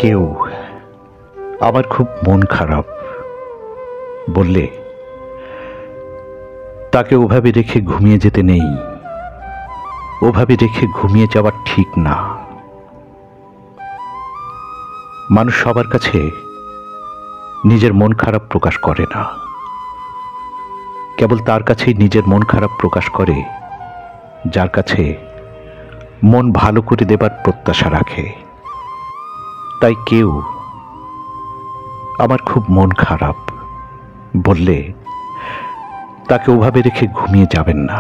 কেউ আমার খুব মন খারাপ বললে তাকে ওভাবে রেখে ঘুমিয়ে যেতে নেই। ওভাবে রেখে ঘুমিয়ে যাওয়া ঠিক না। মানুষ সবার কাছে নিজের মন খারাপ প্রকাশ করে না, কেবল তার কাছেই নিজের মন খারাপ প্রকাশ করে যার কাছে মন ভালো করে দেবার প্রত্যাশা রাখে। তাই কেউ আমার খুব মন খারাপ বললে তাকে ওভাবে রেখে ঘুমিয়ে যাবেন না।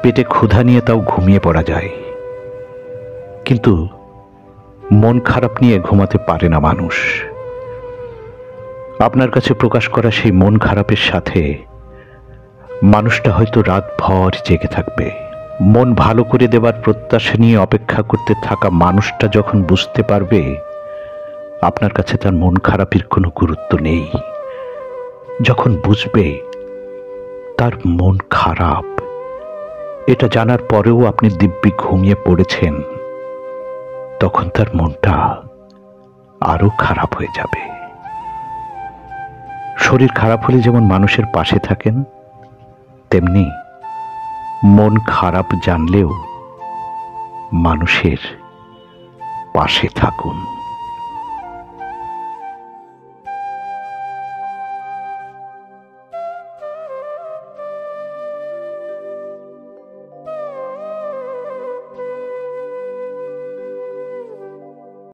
পেটে ক্ষুধা নিয়ে তাও ঘুমিয়ে পড়া যায়, কিন্তু মন খারাপ নিয়ে ঘুমাতে পারে না মানুষ। আপনার কাছে প্রকাশ করা সেই মন খারাপের সাথে মানুষটা হয়তো রাতভর জেগে থাকবে। মন ভালো করে দেবার প্রত্যাশা নিয়ে অপেক্ষা করতে থাকা মানুষটা যখন বুঝতে পারবে আপনার কাছে তার মন খারাপের কোনো গুরুত্ব নেই, যখন বুঝবে তার মন খারাপ, এটা জানার পরেও আপনি দিব্যি ঘুমিয়ে পড়েছেন, তখন তার মনটা আরো খারাপ হয়ে যাবে। শরীর খারাপ হলে যেমন মানুষের পাশে থাকেন, তেমনি মন খারাপ জানলেও মানুষের পাশে থাকুন।